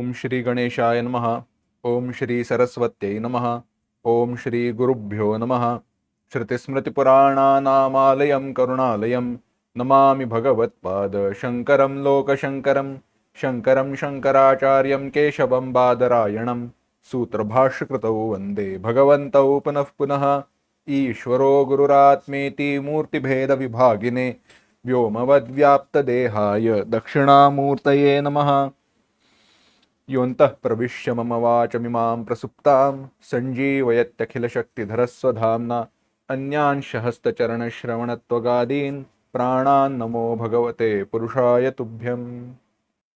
ओम श्री गणेशाय नमः। ओम श्री सरस्वत्यै नमः। ओम श्री गुरुभ्यो नमः। श्रुतिस्मृतिपुराणानामालयं करुणालयं नमामि भगवत्पाद शंकरं लोकशंकरं। शंकरं शंकराचार्यं केशवं बादरायणं सूत्रभाष्यकृतौ वन्दे भगवन्तौ पुनः पुनः। ईश्वरो गुरुरात्मेति मूर्तिभेदविभागिने व्योमवद्व्याप्तदेहाय दक्षिणामूर्तये नमः। योऽन्तः प्रविश्य मम वाचमिमां प्रसुप्तां सञ्जीवयत्यखिलशक्तिधरस्वधाम्ना अन्यांश हस्तचरणश्रवणत्वगादीन् प्राणान् नमो भगवते पुरुषाय तुभ्यम्।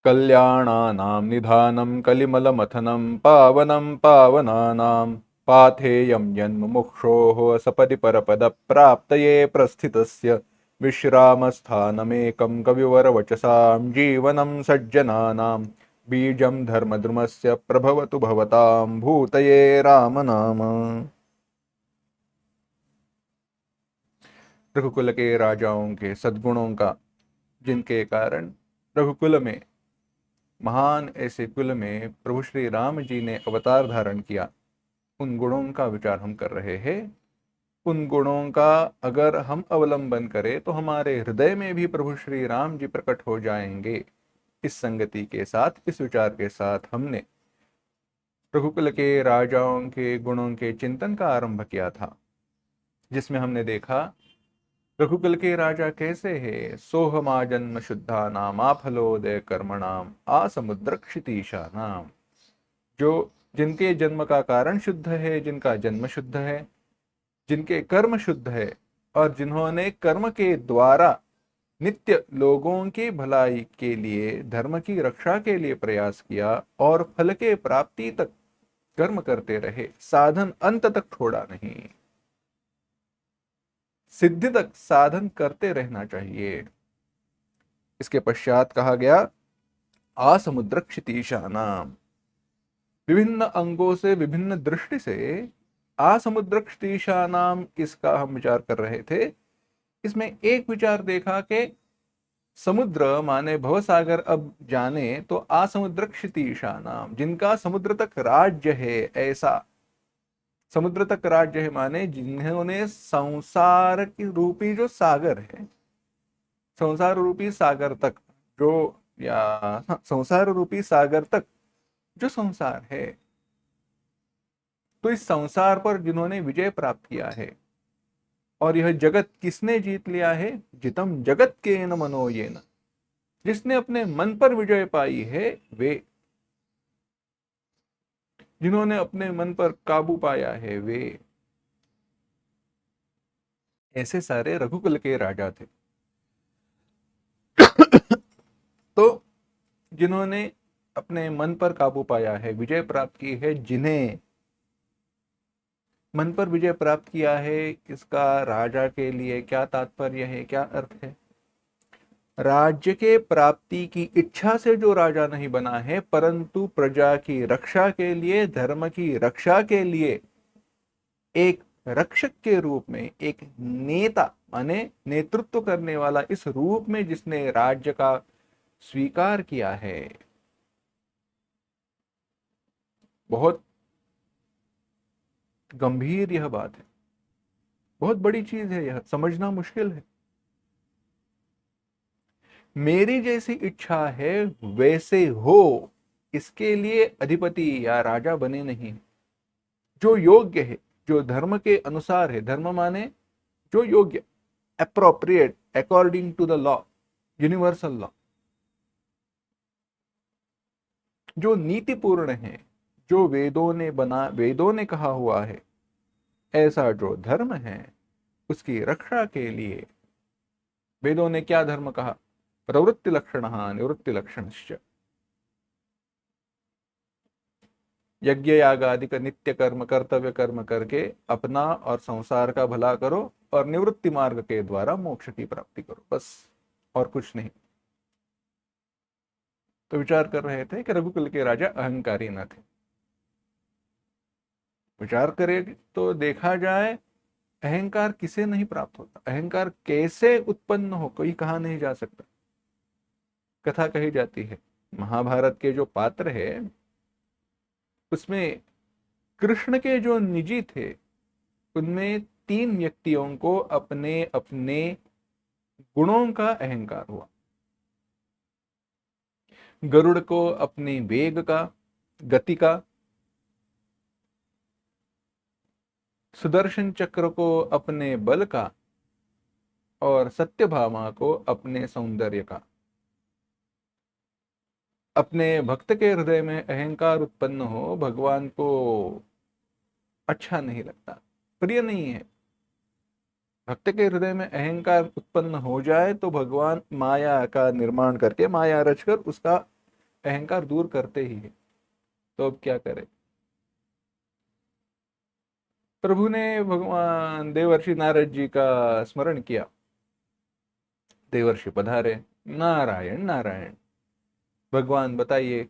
कल्याणानां निधानं कलिमलमथनं पावनं पावनानां पाथेयं यन्मुमुक्षोः सपदि परपदप्राप्तये प्रस्थितस्य विश्रामस्थानमेकं कविवरवचसां जीवनं सज्जनानां बीजं धर्मद्रुमस्य प्रभवतु भवतां भूतये राम नाम। रघुकुल के राजाओं के सद्गुणों का, जिनके कारण रघुकुल में, महान ऐसे कुल में प्रभु श्री राम जी ने अवतार धारण किया, उन गुणों का विचार हम कर रहे हैं। उन गुणों का अगर हम अवलंबन करें तो हमारे हृदय में भी प्रभु श्री राम जी प्रकट हो जाएंगे। इस संगति के साथ, इस विचार के साथ हमने रघुकुल के राजाओं के गुणों के चिंतन का आरंभ किया था, जिसमें हमने देखा रघुकुल के राजा कैसे है। सोहमा जन्म शुद्धा नाम आफलोदय कर्मणाम आ समुद्र क्षितीशा नाम। जो जिनके जन्म का कारण शुद्ध है, जिनका जन्म शुद्ध है, जिनके कर्म शुद्ध है, और जिन्होंने कर्म के द्वारा नित्य लोगों की भलाई के लिए, धर्म की रक्षा के लिए प्रयास किया और फल के प्राप्ति तक कर्म करते रहे, साधन अंत तक छोड़ा नहीं। सिद्धि तक साधन करते रहना चाहिए। इसके पश्चात कहा गया आसमुद्र क्षितीशानाम। विभिन्न अंगों से, विभिन्न दृष्टि से आसमुद्र क्षितीशानाम, इसका हम विचार कर रहे थे। इसमें एक विचार देखा कि समुद्र माने भवसागर अब जाने तो आसमुद्र क्षितीशानाम, जिनका समुद्र तक राज्य है, ऐसा। समुद्र तक राज्य है माने जिन्होंने संसार की रूपी जो सागर है, संसार रूपी सागर तक जो, या संसार रूपी सागर तक जो संसार है, तो इस संसार पर जिन्होंने विजय प्राप्त किया है। और यह जगत किसने जीत लिया है? जितम जगत के न मनो ये न, जिसने अपने मन पर विजय पाई है, वे, जिन्होंने अपने मन पर काबू पाया है, वे, ऐसे सारे रघुकुल के राजा थे। तो जिन्होंने अपने मन पर काबू पाया है, विजय प्राप्त की है, जिन्हें मन पर विजय प्राप्त किया है, इसका राजा के लिए क्या तात्पर्य है, क्या अर्थ है? राज्य के प्राप्ति की इच्छा से जो राजा नहीं बना है, परंतु प्रजा की रक्षा के लिए, धर्म की रक्षा के लिए एक रक्षक के रूप में, एक नेता माने नेतृत्व करने वाला, इस रूप में जिसने राज्य का स्वीकार किया है। बहुत गंभीर यह बात है, बहुत बड़ी चीज है, यह समझना मुश्किल है। मेरी जैसी इच्छा है वैसे हो, इसके लिए अधिपति या राजा बने नहीं। जो योग्य है, जो धर्म के अनुसार है, धर्म माने जो योग्य, appropriate, according to the law, universal law, जो नीतिपूर्ण है, जो वेदों ने कहा हुआ है, ऐसा जो धर्म है, उसकी रक्षा के लिए वेदों ने क्या धर्म कहा? प्रवृत्ति लक्षण निवृत्ति लक्षणश्च। यज्ञ याग आदि का नित्य कर्म, कर्तव्य कर्म करके अपना और संसार का भला करो, और निवृत्ति मार्ग के द्वारा मोक्ष की प्राप्ति करो, बस, और कुछ नहीं। तो विचार कर रहे थे कि रघुकुल के राजा अहंकारी न थे। विचार करें तो देखा जाए, अहंकार किसे नहीं प्राप्त होता, अहंकार कैसे उत्पन्न हो, कोई कहा नहीं जा सकता। कथा कही जाती है, महाभारत के जो पात्र है, उसमें कृष्ण के जो निजी थे उनमें 3 व्यक्तियों को अपने अपने गुणों का अहंकार हुआ। गरुड़ को अपने वेग का, गति का, सुदर्शन चक्र को अपने बल का, और सत्यभामा को अपने सौंदर्य का। अपने भक्त के हृदय में अहंकार उत्पन्न हो भगवान को अच्छा नहीं लगता, प्रिय नहीं है। भक्त के हृदय में अहंकार उत्पन्न हो जाए तो भगवान माया का निर्माण करके, माया रचकर उसका अहंकार दूर करते ही है। तो अब क्या करें? प्रभु ने भगवान देवर्षि नारद जी का स्मरण किया। देवर्षि पधारे। नारायण नारायण। भगवान बताइए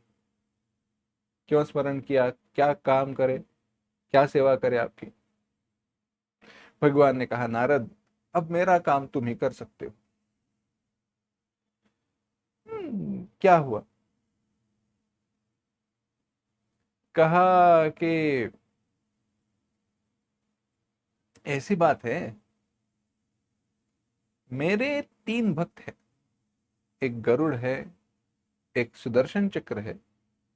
क्यों स्मरण किया, क्या काम करे, क्या सेवा करे आपकी? भगवान ने कहा, नारद अब मेरा काम तुम ही कर सकते हो। क्या हुआ? कहा कि ऐसी बात है, मेरे 3 भक्त हैं, एक गरुड़ है, एक सुदर्शन चक्र है,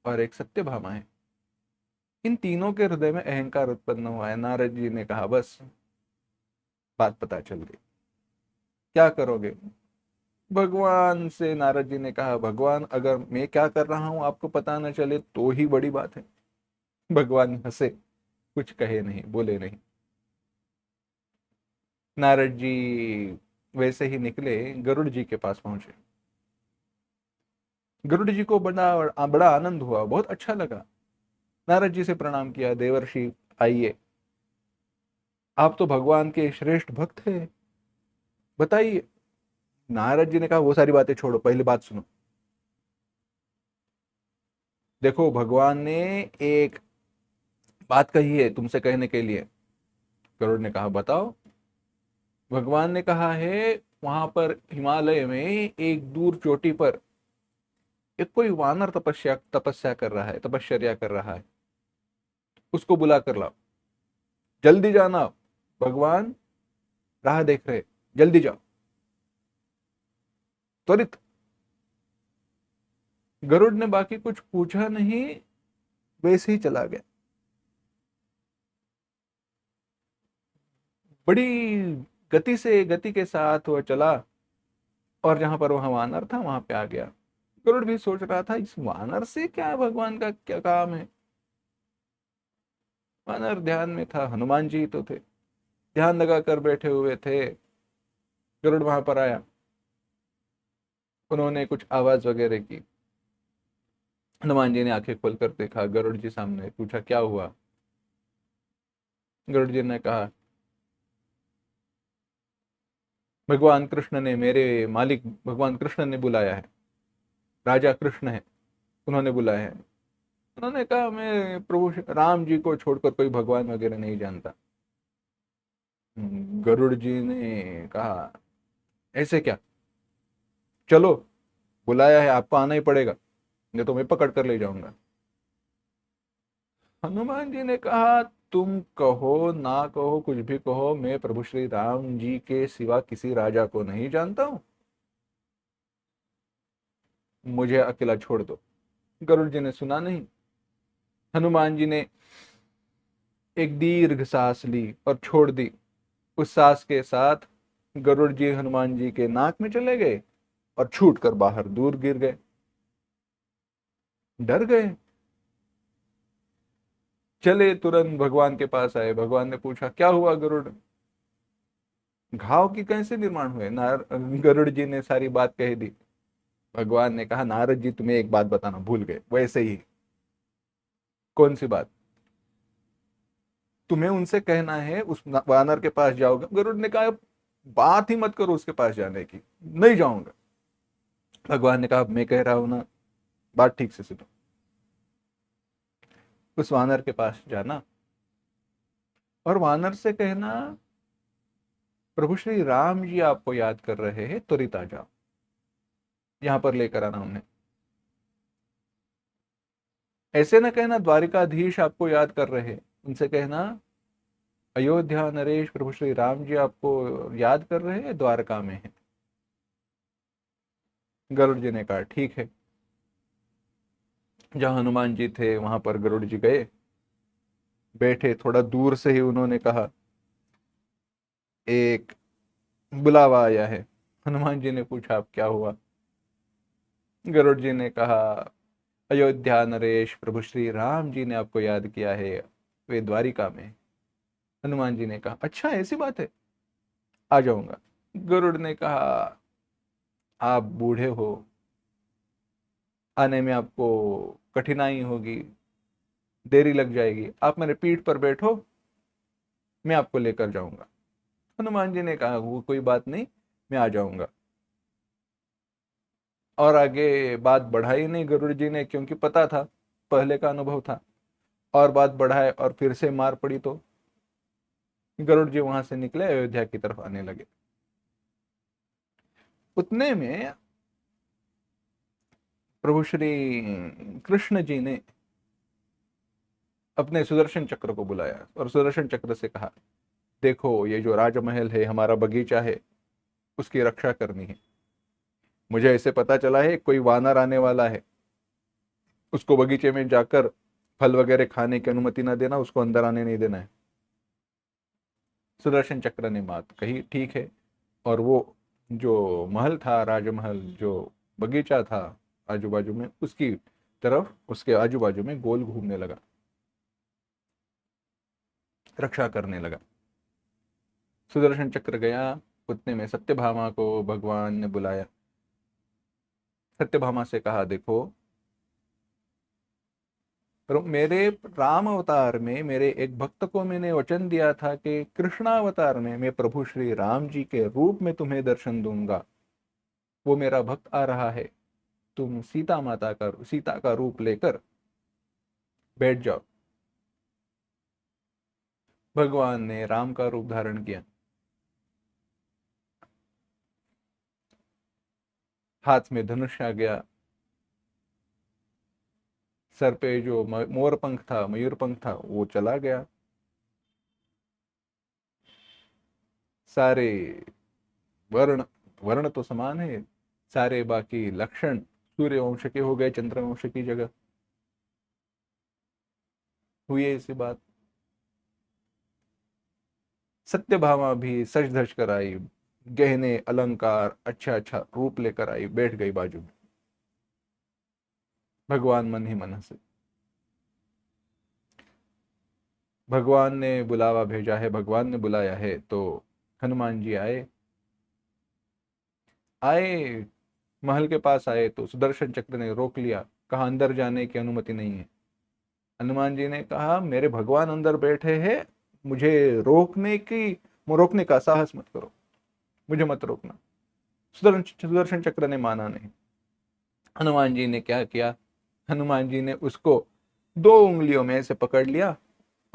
और एक सत्यभामा है। इन तीनों के हृदय में अहंकार उत्पन्न हुआ है। नारद जी ने कहा, बस बात पता चल गई, क्या करोगे? भगवान से नारद जी ने कहा, भगवान अगर मैं क्या कर रहा हूं आपको पता न चले तो ही बड़ी बात है। भगवान हंसे, कुछ कहे नहीं, बोले नहीं। नारद जी वैसे ही निकले, गरुड़ जी के पास पहुंचे। गरुड़ जी को बड़ा बड़ा आनंद हुआ, बहुत अच्छा लगा। नारद जी से प्रणाम किया, देवर्षि आइए, आप तो भगवान के श्रेष्ठ भक्त हैं, बताइए। नारद जी ने कहा, वो सारी बातें छोड़ो, पहली बात सुनो। देखो, भगवान ने एक बात कही है तुमसे कहने के लिए। गरुड़ ने कहा, बताओ। भगवान ने कहा है, वहां पर हिमालय में एक दूर चोटी पर एक कोई वानर तपस्या तपस्या कर रहा है, तपश्चर्या कर रहा है, उसको बुला कर लाओ, जल्दी जाना, भगवान राह देख रहे, जल्दी जाओ, त्वरित। गरुड़ ने बाकी कुछ पूछा नहीं, वैसे ही चला गया। बड़ी गति के साथ वह चला, और जहां पर वहां वानर था वहां पे आ गया। गरुड़ भी सोच रहा था, इस वानर से क्या भगवान का क्या काम है। वानर ध्यान में था, हनुमान जी तो थे, ध्यान लगा कर बैठे हुए थे। गरुड़ वहां पर आया, उन्होंने कुछ आवाज वगैरह की। हनुमान जी ने आंखें खोलकर देखा, गरुड़ जी सामने, पूछा क्या हुआ? गरुड़ जी ने कहा, भगवान कृष्ण ने, मेरे मालिक भगवान कृष्ण ने बुलाया है, राजा कृष्ण है, उन्होंने बुलाया है। उन्होंने कहा, मैं प्रभु राम जी को छोड़कर कोई भगवान वगैरह नहीं जानता। गरुड़ जी ने कहा, ऐसे क्या? चलो, बुलाया है, आपको आना ही पड़ेगा, नहीं तो मैं पकड़ कर ले जाऊंगा। हनुमान जी ने कहा, तुम कहो ना कहो, कुछ भी कहो, मैं प्रभु श्री राम जी के सिवा किसी राजा को नहीं जानता हूं, मुझे अकेला छोड़ दो। गरुड़ जी ने सुना नहीं। हनुमान जी ने एक दीर्घ सांस ली और छोड़ दी। उस सांस के साथ गरुड़ जी हनुमान जी के नाक में चले गए और छूट कर बाहर दूर गिर गए। डर गए, चले तुरंत भगवान के पास आए। भगवान ने पूछा, क्या हुआ गरुड़, घाव की कैसे निर्माण हुए? गरुड़ जी ने सारी बात कह दी। भगवान ने कहा, नारद जी तुम्हें एक बात बताना भूल गए, वैसे ही। कौन सी बात? तुम्हें उनसे कहना है उस वानर के पास जाओगे। गरुड़ ने कहा, बात ही मत करो उसके पास जाने की, नहीं जाऊंगा। भगवान ने कहा, मैं कह रहा हूं ना, बात ठीक से सुनो। उस वानर के पास जाना और वानर से कहना, प्रभु श्री राम जी आपको याद कर रहे हैं, त्वरित आ जाओ, यहां पर लेकर आना उन्हें। ऐसे न कहना द्वारिकाधीश आपको याद कर रहे, उनसे कहना अयोध्या नरेश प्रभु श्री राम जी आपको याद कर रहे हैं, द्वारका में है। गरुड़ जी ने कहा ठीक है। जहां हनुमान जी थे वहां पर गरुड़ जी गए, बैठे। थोड़ा दूर से ही उन्होंने कहा एक बुलावा आया है। हनुमान जी ने पूछा अब क्या हुआ? गरुड़ जी ने कहा अयोध्या नरेश प्रभु श्री राम जी ने आपको याद किया है, वे द्वारिका में। हनुमान जी ने कहा अच्छा ऐसी बात है, आ जाऊंगा। गरुड़ ने कहा आप बूढ़े हो, आने में आपको कठिनाई होगी, देरी लग जाएगी, आप मेरे पीठ पर बैठो, मैं आपको लेकर जाऊंगा। हनुमान जी ने कहा वो कोई बात नहीं, मैं आ जाऊंगा। और आगे बात बढ़ाई नहीं गरुड़ जी ने, क्योंकि पता था, पहले का अनुभव था। और बात बढ़ाए और फिर से मार पड़ी तो गरुड़ जी वहां से निकले, अयोध्या की तरफ आने लगे। उतने में प्रभु श्री कृष्ण जी ने अपने सुदर्शन चक्र को बुलाया और सुदर्शन चक्र से कहा देखो ये जो राजमहल है, हमारा बगीचा है, उसकी रक्षा करनी है। मुझे ऐसे पता चला है कोई वानर आने वाला है, उसको बगीचे में जाकर फल वगैरह खाने की अनुमति ना देना, उसको अंदर आने नहीं देना है। सुदर्शन चक्र ने बात कही ठीक है। और वो जो महल था, राजमहल, जो बगीचा था आजू बाजू में, उसकी तरफ, उसके आजू बाजू में गोल घूमने लगा, रक्षा करने लगा। सुदर्शन चक्र गया। उतने में सत्यभामा को भगवान ने बुलाया। सत्यभामा से कहा देखो, मेरे राम अवतार में मेरे एक भक्त को मैंने वचन दिया था कि कृष्णावतार में मैं प्रभु श्री राम जी के रूप में तुम्हें दर्शन दूंगा। वो मेरा भक्त आ रहा है, तुम सीता का रूप लेकर बैठ जाओ। भगवान ने राम का रूप धारण किया, हाथ में धनुष आ गया, सर पे जो मोर पंख था, मयूर पंख था, वो चला गया। सारे वर्ण, वर्ण तो समान है, सारे बाकी लक्षण सूर्य वंश के हो गए चंद्र वंश की जगह। हुई है ऐसी बात। सत्यभामा भी सज धज कर आई, गहने अलंकार अच्छा अच्छा रूप लेकर आई, बैठ गई बाजू में। भगवान मन ही मन हंसे। भगवान ने बुलावा भेजा है, भगवान ने बुलाया है, तो हनुमान जी आए। आए, महल के पास आए तो सुदर्शन चक्र ने रोक लिया, कहा अंदर जाने की अनुमति नहीं है। हनुमान जी ने कहा मेरे भगवान अंदर बैठे हैं, मुझे रोकने का साहस मत करो, मुझे मत रोकना। सुदर्शन चक्र ने माना नहीं। हनुमान जी ने क्या किया? हनुमान जी ने उसको दो उंगलियों में से पकड़ लिया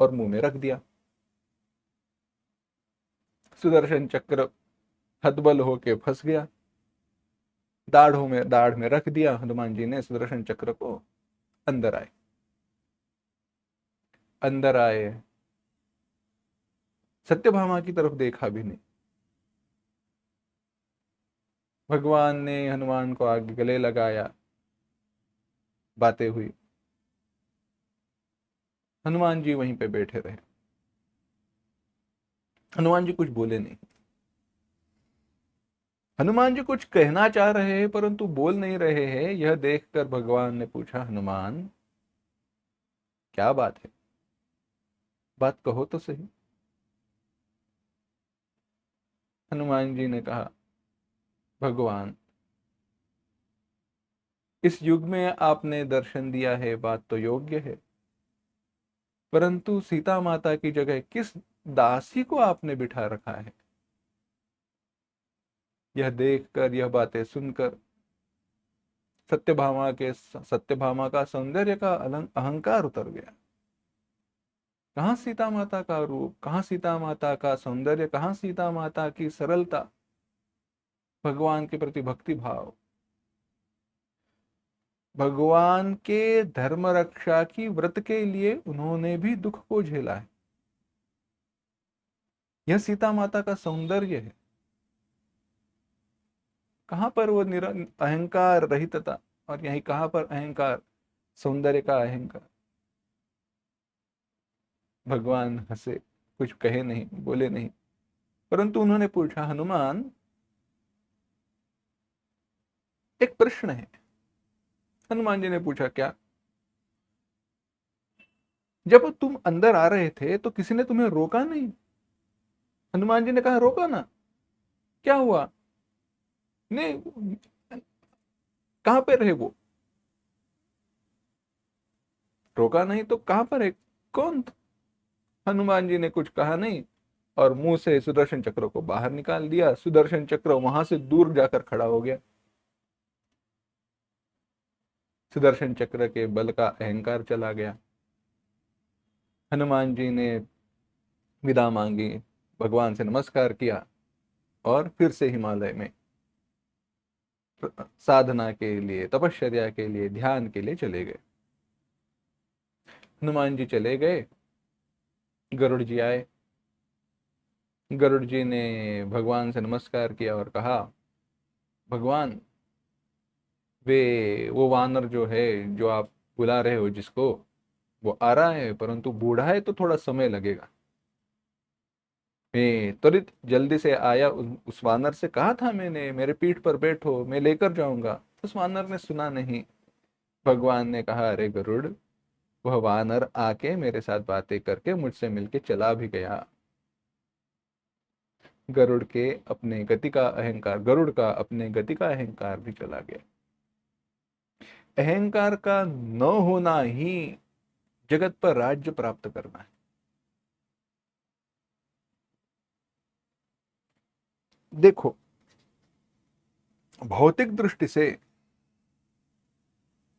और मुंह में रख दिया। सुदर्शन चक्र हतबल होके फंस गया। दाढ़ में रख दिया हनुमान जी ने सुदर्शन चक्र को। अंदर आए, अंदर आए, सत्यभामा की तरफ देखा भी नहीं। भगवान ने हनुमान को आगे गले लगाया, बातें हुई। हनुमान जी वहीं पे बैठे रहे। हनुमान जी कुछ बोले नहीं। हनुमान जी कुछ कहना चाह रहे हैं परंतु बोल नहीं रहे हैं। यह देखकर भगवान ने पूछा हनुमान क्या बात है, बात कहो तो सही। हनुमान जी ने कहा भगवान, इस युग में आपने दर्शन दिया है, बात तो योग्य है, परंतु सीता माता की जगह किस दासी को आपने बिठा रखा है? यह देखकर, यह बातें सुनकर सत्यभामा का सौंदर्य का अहंकार उतर गया। कहाँ सीता माता का रूप, कहाँ सीता माता का सौंदर्य, कहाँ सीता माता की सरलता, भगवान के प्रति भक्ति भाव। भगवान के धर्म रक्षा की व्रत के लिए उन्होंने भी दुख को झेला है। यह सीता माता का सौंदर्य है। कहां पर वो अहंकार रहित था, और यही कहां पर अहंकार, सौंदर्य का अहंकार। भगवान हंसे, कुछ कहे नहीं, बोले नहीं, परंतु उन्होंने पूछा, हनुमान एक प्रश्न है। हनुमान जी ने पूछा, क्या? जब तुम अंदर आ रहे थे तो किसी ने तुम्हें रोका नहीं? हनुमान जी ने कहा, रोका ना, क्या हुआ? नहीं, कहां पे रहे वो? रोका नहीं तो कहां पर है, कौन था? हनुमान जी ने कुछ कहा नहीं, और मुंह से सुदर्शन चक्र को बाहर निकाल दिया। सुदर्शन चक्र वहां से दूर जाकर खड़ा हो गया। सुदर्शन चक्र के बल का अहंकार चला गया। हनुमान जी ने विदा मांगी, भगवान से नमस्कार किया, और फिर से हिमालय में साधना के लिए, तपश्चर्या के लिए, ध्यान के लिए चले गए। हनुमान जी चले गए, गरुड़ जी आए। गरुड़ जी ने भगवान से नमस्कार किया और कहा, भगवान, वे वो वानर जो है, जो आप बुला रहे हो जिसको, वो आ रहा है, परंतु बूढ़ा है तो थोड़ा समय लगेगा। मैं त्वरित जल्दी से आया, उस वानर से कहा था मैंने, मेरे पीठ पर बैठो, मैं लेकर जाऊंगा। उस वानर ने सुना नहीं। भगवान ने कहा, अरे गरुड़, वह वानर आके मेरे साथ बातें करके मुझसे मिलके चला भी गया। गरुड़ का अपने गति का अहंकार भी चला गया। अहंकार का न होना ही जगत पर राज्य प्राप्त करना है। देखो, भौतिक दृष्टि से,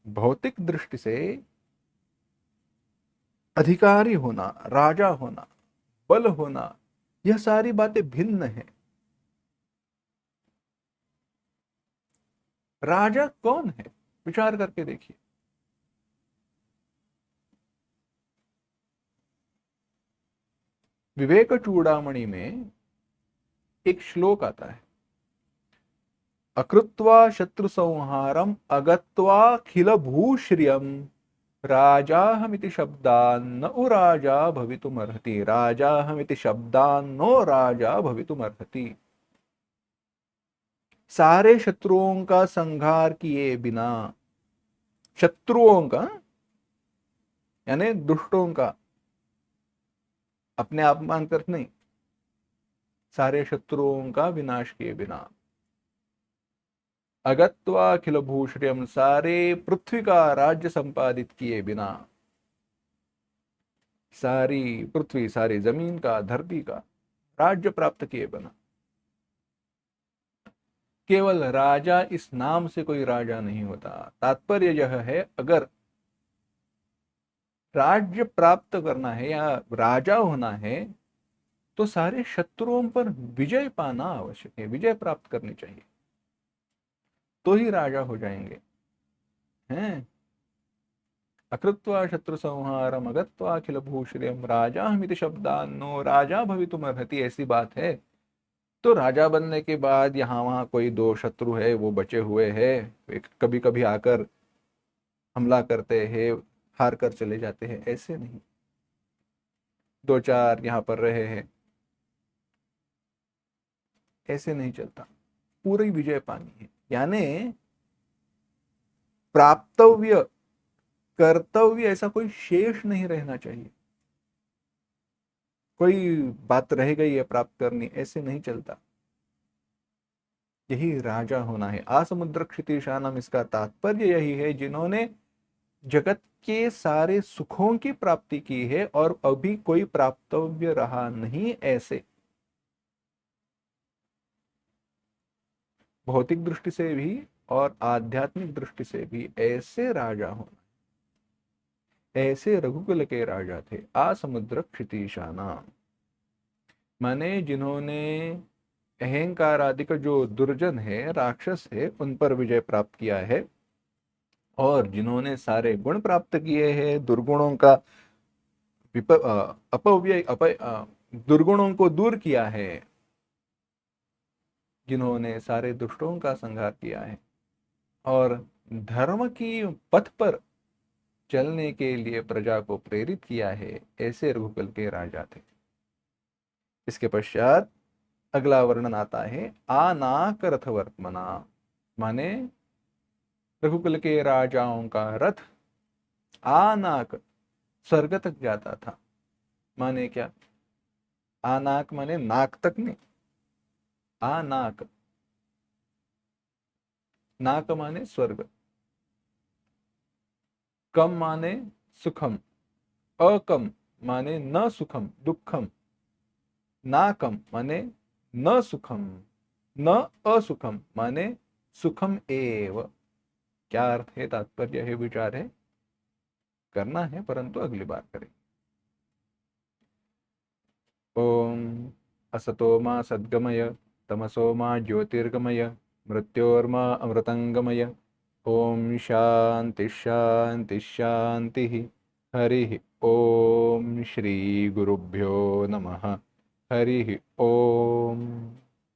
भौतिक दृष्टि से अधिकारी होना, राजा होना, बल होना, यह सारी बातें भिन्न है। राजा कौन है, विचार करके देखिए। विवेक चूड़ामणि में एक श्लोक आता है, अकृत्वा शत्रु संहारम अगत्वाखिल भूश्रियम राजाहमिति शब्दान्न उ राजा भवितुमर्हति। राजाहमिति शब्दान्नो राजा भवितुमर्हति। सारे शत्रुओं का संहार किए बिना, शत्रुओं का यानी दुष्टों का, अपने आप मानकर नहीं, सारे शत्रुओं का विनाश किए बिना, अगत्वा अखिल भूश्रियम, सारे पृथ्वी का राज्य संपादित किए बिना, सारी पृथ्वी, सारी जमीन का, धरती का राज्य प्राप्त किए बिना। केवल राजा इस नाम से कोई राजा नहीं होता। तात्पर्य यह है, अगर राज्य प्राप्त करना है या राजा होना है, तो सारे शत्रुओं पर विजय पाना आवश्यक है, विजय प्राप्त करनी चाहिए, तो ही राजा हो जाएंगे। हैं, अकृत्वा शत्रु संहारम अगत्वा अखिल भूश्रियम राजा हमिति शब्दान्नो राजा भवितुमर्हति, ऐसी बात है। तो राजा बनने के बाद यहाँ वहां कोई दो शत्रु है वो बचे हुए हैं, कभी कभी आकर हमला करते हैं, हार कर चले जाते हैं, ऐसे नहीं। दो चार यहाँ पर रहे हैं, ऐसे नहीं चलता। पूरी विजय पानी है, यानी प्राप्तव्य, कर्तव्य ऐसा कोई शेष नहीं रहना चाहिए। कोई बात रह गई है प्राप्त करनी, ऐसे नहीं चलता। यही राजा होना है। आसमुद्र क्षितिशानम, इसका तात्पर्य यही है, जिन्होंने जगत के सारे सुखों की प्राप्ति की है और अभी कोई प्राप्तव्य रहा नहीं, ऐसे। भौतिक दृष्टि से भी और आध्यात्मिक दृष्टि से भी ऐसे राजा होना। ऐसे रघुकुल के राजा थे, आसमुद्र क्षितिशाना, माने जिन्होंने अहंकार आदि का जो दुर्जन है, राक्षस है, उन पर विजय प्राप्त किया है। और जिन्होंने सारे गुण प्राप्त किए हैं, दुर्गुणों का अपव्यय दुर्गुणों को दूर किया है, जिन्होंने सारे दुष्टों का संहार किया है और धर्म की पथ पर चलने के लिए प्रजा को प्रेरित किया है, ऐसे रघुकुल के राजा थे। इसके पश्चात अगला वर्णन आता है आनाक रथवर्त्मना, माने रघुकुल के राजाओं का रथ आनाक स्वर्ग तक जाता था। माने क्या? आनाक माने नाक तक नहीं, आनाक, नाक माने स्वर्ग, कम माने सुखम, अकम माने न सुखम दुखम, नाकम माने न सुखम, न असुखम माने सुखम एव। क्या अर्थ है, तात्पर्य है, विचार है, करना है परंतु अगली बार करें। ओम असतो मा सद्गमय, तमसो मा ज्योतिर्गमय, मृत्योर्मा अमृतंगमय। ओम शांति शांति शांति। हरि ओम। श्री गुरुभ्यो नमः। हरि ओम।